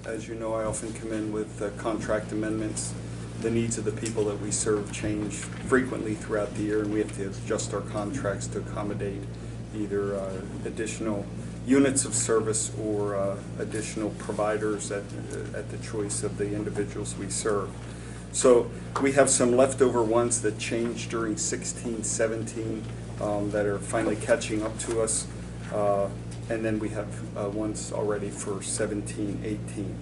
As you know, I often come in with contract amendments. The needs of the people that we serve change frequently throughout the year, and we have to adjust our contracts to accommodate either additional units of service or additional providers at the choice of the individuals we serve. So we have some leftover ones that changed during 16, 17 that are finally catching up to us. And then we have ones already for 17, 18.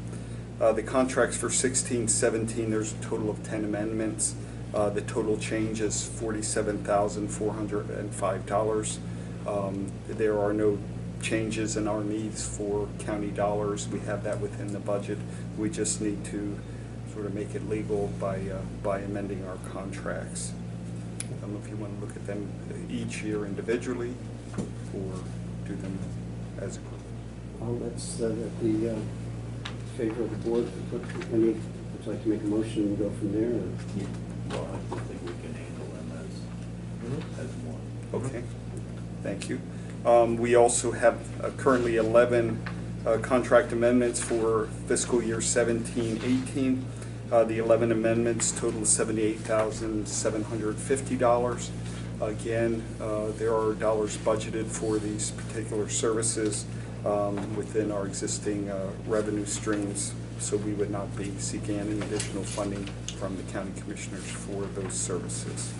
The contracts for 16, 17, there's a total of 10 amendments. The total change is $47,405. There are no changes in our needs for county dollars. We have that within the budget. We just need to sort of make it legal by amending our contracts. I don't know if you want to look at them each year individually or do them as a group. Well, that's at the favor of the board. Would you like to make a motion and go from there? Or? Yeah. Well, I think we can handle them as one. Okay, thank you. We also have currently 11 contract amendments for fiscal year 17-18. The 11 amendments total $78,750. Again, there are dollars budgeted for these particular services within our existing revenue streams, so we would not be seeking any additional funding from the county commissioners for those services.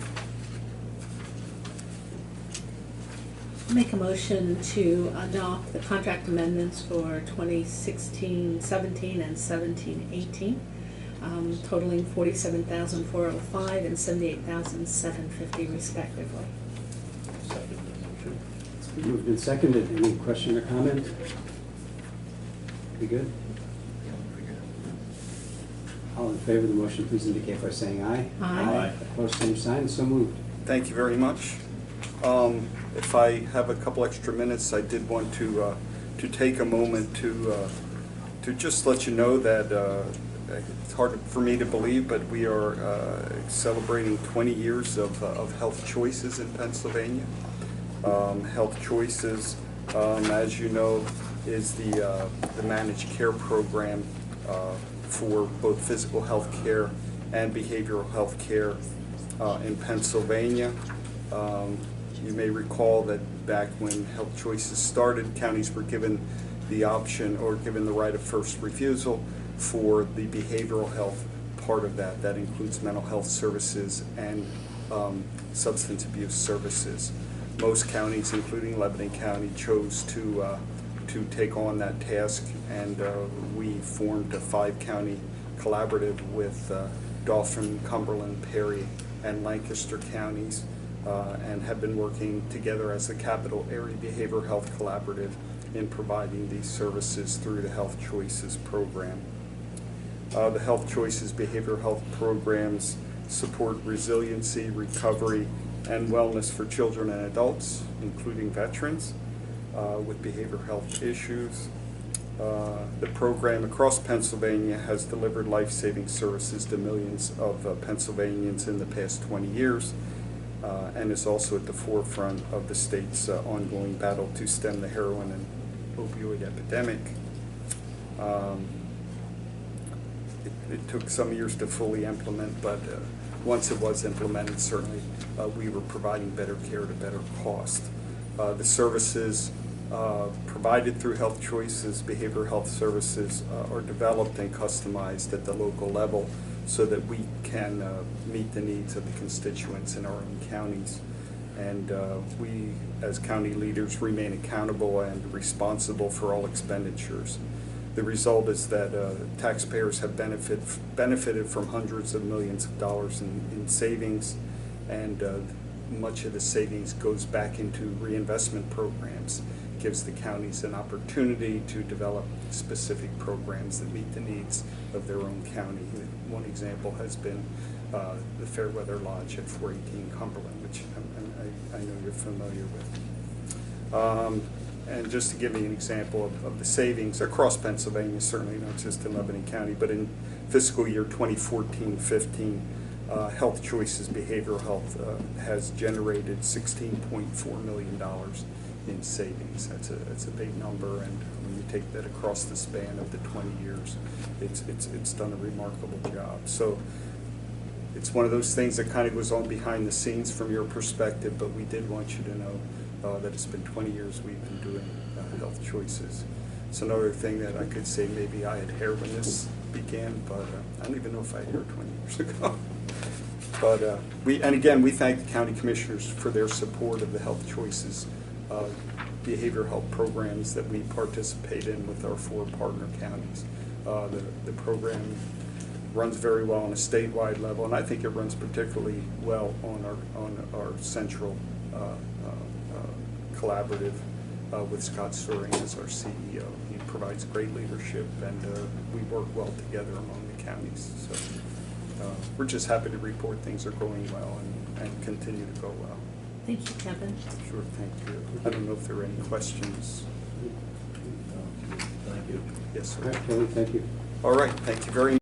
Make a motion to adopt the contract amendments for 2016-17 and 17-18, totaling $47,405 and $78,750 respectively. Second the motion. It's been moved and seconded. Any question or comment? We good? All in favor of the motion, please indicate by saying aye. Aye. Opposed, same sign. So moved. Thank you very much. If I have a couple extra minutes, I did want to take a moment to just let you know that it's hard for me to believe, but we are celebrating 20 years of Health Choices in Pennsylvania. Health Choices, as you know, is the managed care program for both physical health care and behavioral health care in Pennsylvania. You may recall that back when Health Choices started, counties were given the option or given the right of first refusal for the behavioral health part of that. That includes mental health services and substance abuse services. Most counties, including Lebanon County, chose to take on that task, and we formed a 5-county collaborative with Dauphin, Cumberland, Perry, and Lancaster counties. And have been working together as the Capital Area Behavioral Health Collaborative in providing these services through the Health Choices program. The Health Choices behavioral health programs support resiliency, recovery, and wellness for children and adults, including veterans with behavioral health issues. The program across Pennsylvania has delivered life-saving services to millions of Pennsylvanians in the past 20 years. And is also at the forefront of the state's ongoing battle to stem the heroin and opioid epidemic. It took some years to fully implement, but once it was implemented, certainly we were providing better care at a better cost. The services provided through Health Choices, behavioral health services, are developed and customized at the local level so that we can meet the needs of the constituents in our own counties. And we, as county leaders, remain accountable and responsible for all expenditures. The result is that taxpayers have benefited from hundreds of millions of dollars in savings, and much of the savings goes back into reinvestment programs. Gives the counties an opportunity to develop specific programs that meet the needs of their own county. One example has been the Fairweather Lodge at 418 Cumberland, which I know you're familiar with. And just to give you an example of the savings across Pennsylvania, certainly not just in Lebanon County, but in fiscal year 2014-15, Health Choices Behavioral Health has generated $16.4 million in savings. That's a big number, and when you take that across the span of the 20 years. It's done a remarkable job. So it's one of those things that kind of goes on behind the scenes from your perspective, but we did want you to know that it's been 20 years we've been doing Health Choices. It's another thing that I could say maybe I had hair when this began, but I don't even know if I had hair 20 years ago. But and again, we thank the county commissioners for their support of the Health Choices behavioral health programs that we participate in with our 4 partner counties. The program runs very well on a statewide level, and I think it runs particularly well on our central collaborative with Scott Soring as our CEO. He provides great leadership, and we work well together among the counties. So we're just happy to report things are going well and continue to go well. Thank you, Kevin. Sure, thank you. I don't know if there are any questions. Thank you. Yes, All sir. right, Kelly, thank you. All right, thank you very much.